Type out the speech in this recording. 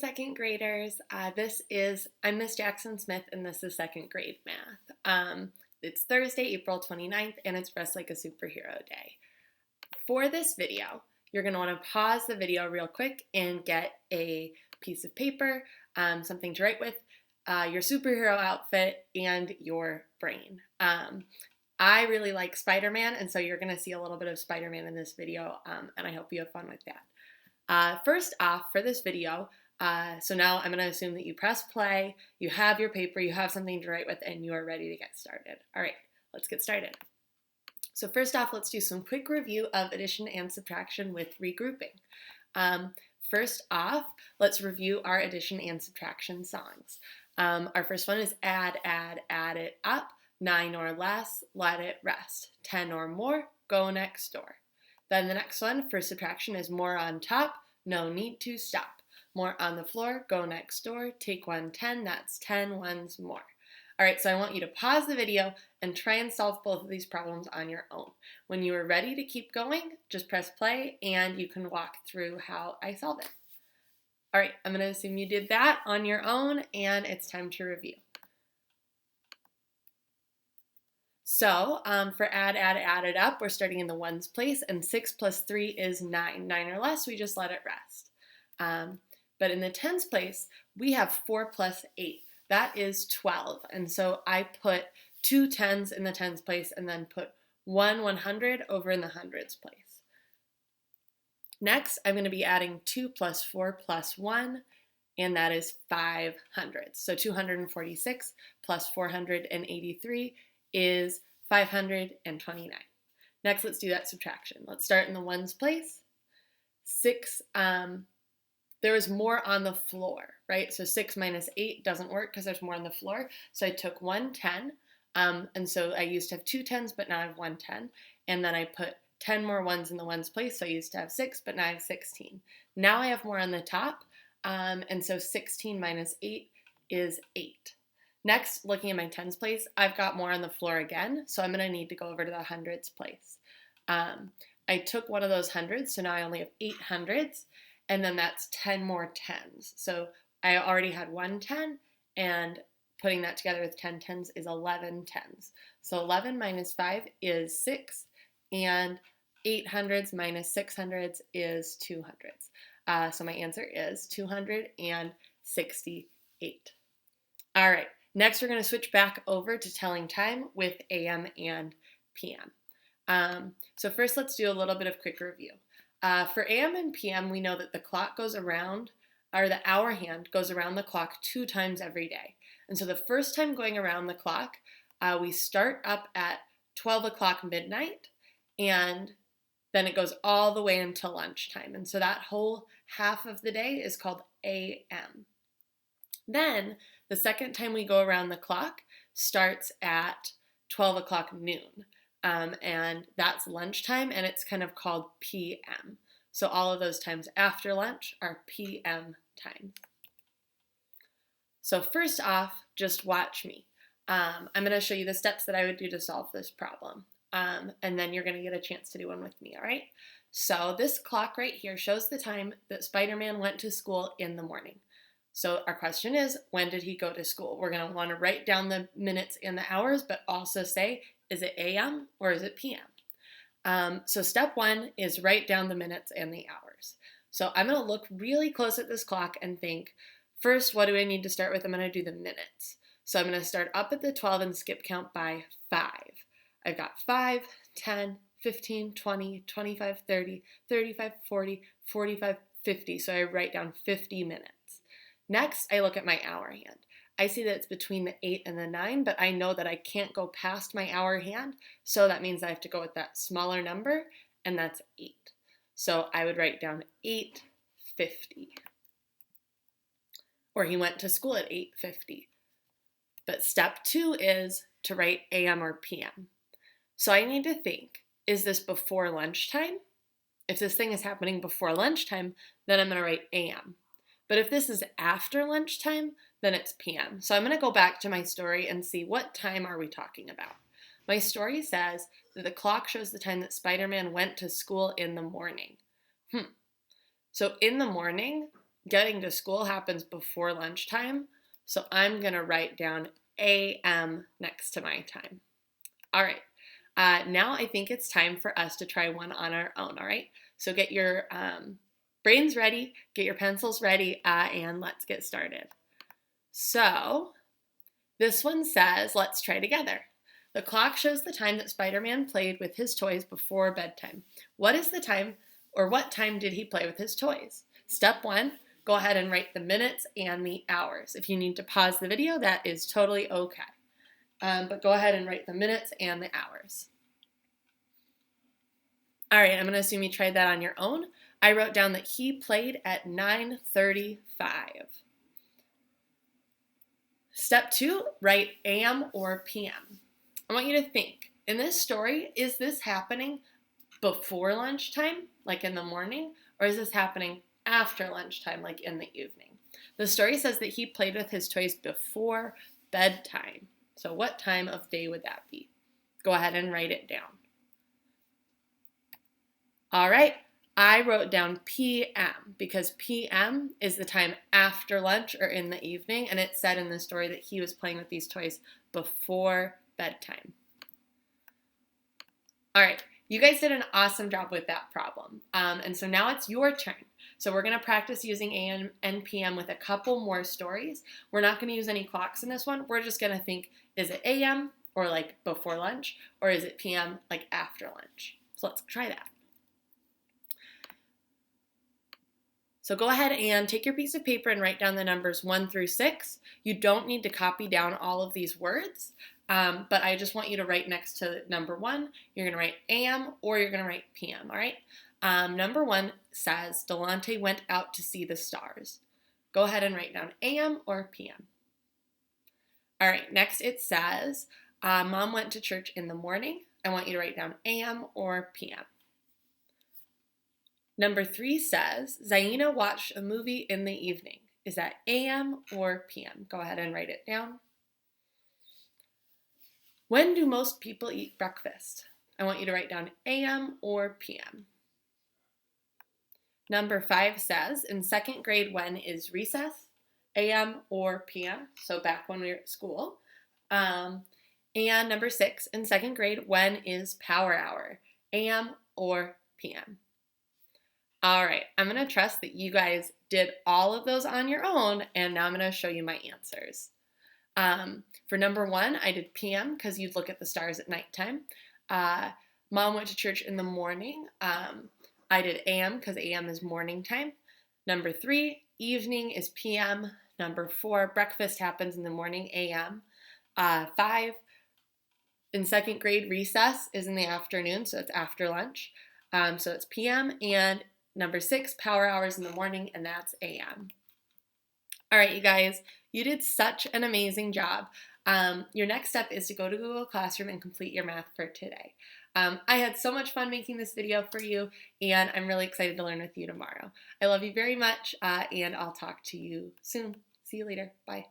Second graders, I'm Miss Jackson Smith and this is second grade math. It's Thursday, April 29th, and it's Dress Like a Superhero Day. For this video, you're going to want to pause the video real quick and get a piece of paper, something to write with, your superhero outfit, and your brain. I really like Spider-Man, and so you're going to see a little bit of Spider-Man in this video, and I hope you have fun with that. First off, for this video, so now I'm going to assume that you press play, you have your paper, you have something to write with, and you are ready to get started. All right, let's get started. So first off, let's do some quick review of addition and subtraction with regrouping. First off, let's review our addition and subtraction songs. Our first one is add it up, 9 or less, let it rest, 10 or more, go next door. Then the next one for subtraction is more on top, no need to stop. More on the floor, go next door, take 110, that's 10 ones more. All right, so I want you to pause the video and try and solve both of these problems on your own. When you are ready to keep going, just press play and you can walk through how I solve it. All right, I'm gonna assume you did that on your own and it's time to review. So for add it up, we're starting in the ones place, and 6 plus 3 is 9. 9 or less, we just let it rest. But in the tens place, we have 4 plus 8. That is 12. And so I put 2 tens in the tens place and then put 1 100 over in the hundreds place. Next, I'm going to be adding 2 plus 4 plus 1, and that is 500. So 246 plus 483 is 529. Next, let's do that subtraction. Let's start in the ones place. 6, there was more on the floor, right? So 6 minus 8 doesn't work because there's more on the floor. So I took 110, and so I used to have 2 tens, but now I have 110. And then I put 10 more ones in the ones place, so I used to have 6, but now I have 16. Now I have more on the top, and so 16 minus 8 is 8. Next, looking at my tens place, I've got more on the floor again, so I'm going to need to go over to the hundreds place. I took one of those hundreds, so now I only have 8 hundreds, and then that's 10 more tens. So I already had 1 10, and putting that together with 10 tens is 11 tens. So 11 minus 5 is 6, and 8 hundreds minus 6 hundreds is 2 hundreds. So my answer is 268. All right, next we're going to switch back over to telling time with AM and PM. So first let's do a little bit of quick review. For AM and PM, we know that the clock goes around, or the hour hand goes around the clock 2 times every day. And so the first time going around the clock, we start up at 12 o'clock midnight, and then it goes all the way until lunchtime. And so that whole half of the day is called AM. Then the second time we go around the clock starts at 12 o'clock noon. And that's lunchtime, and it's kind of called PM. So all of those times after lunch are PM times. So first off, just watch me. I'm going to show you the steps that I would do to solve this problem. And then you're going to get a chance to do one with me, all right? So this clock right here shows the time that Spider-Man went to school in the morning. So our question is, when did he go to school? We're going to want to write down the minutes and the hours, but also say, is it AM or is it PM? So step 1 is write down the minutes and the hours. So I'm going to look really close at this clock and think, first, what do I need to start with? I'm going to do the minutes. So I'm going to start up at the 12 and skip count by 5. I've got 5, 10, 15, 20, 25, 30, 35, 40, 45, 50. So I write down 50 minutes. Next, I look at my hour hand. I see that it's between the 8 and the 9, but I know that I can't go past my hour hand, so that means I have to go with that smaller number, and that's 8. So I would write down 8:50. Or he went to school at 8:50. But step 2 is to write AM or PM. So I need to think, is this before lunchtime? If this thing is happening before lunchtime, then I'm going to write AM. But if this is after lunchtime, then it's PM. So I'm going to go back to my story and see what time are we talking about. My story says that the clock shows the time that Spider-Man went to school in the morning. So in the morning, getting to school happens before lunchtime, so I'm going to write down a.m. next to my time. All right. Now I think it's time for us to try one on our own, all right? So get your brains ready, get your pencils ready, and let's get started. So this one says, let's try together. The clock shows the time that Spider-Man played with his toys before bedtime. What is the time, or what time did he play with his toys? Step 1, go ahead and write the minutes and the hours. If you need to pause the video, that is totally okay. But go ahead and write the minutes and the hours. All right, I'm going to assume you tried that on your own. I wrote down that he played at 9:35. Step 2, write AM or PM. I want you to think, in this story, is this happening before lunchtime, like in the morning, or is this happening after lunchtime, like in the evening? The story says that he played with his toys before bedtime. So what time of day would that be? Go ahead and write it down. All right, I wrote down PM because PM is the time after lunch or in the evening, and it said in the story that he was playing with these toys before bedtime. All right, you guys did an awesome job with that problem. And so now it's your turn. So we're going to practice using AM and PM with a couple more stories. We're not going to use any clocks in this one. We're just going to think, is it AM or like before lunch, or is it PM like after lunch? So let's try that. So go ahead and take your piece of paper and write down the numbers 1 through 6. You don't need to copy down all of these words, but I just want you to write next to number 1. You're going to write AM or you're going to write PM, all right? Number 1 says, Delante went out to see the stars. Go ahead and write down AM or PM. All right, next it says, Mom went to church in the morning. I want you to write down AM or PM. Number 3 says, Zaina watched a movie in the evening. Is that AM or PM? Go ahead and write it down. When do most people eat breakfast? I want you to write down AM or PM. Number 5 says, in 2nd grade, when is recess? AM or PM, so back when we were at school. And number 6, in 2nd grade, when is power hour? AM or PM? All right, I'm going to trust that you guys did all of those on your own, and now I'm going to show you my answers. For number 1, I did PM because you'd look at the stars at nighttime. Mom went to church in the morning. I did AM because AM is morning time. Number 3, evening is PM. Number 4, breakfast happens in the morning, AM. 5, in 2nd grade, recess is in the afternoon, so it's after lunch. So it's PM. And number 6, power hours in the morning, and that's AM. All right, you guys, you did such an amazing job. Your next step is to go to Google Classroom and complete your math for today. I had so much fun making this video for you, and I'm really excited to learn with you tomorrow. I love you very much, and I'll talk to you soon. See you later. Bye.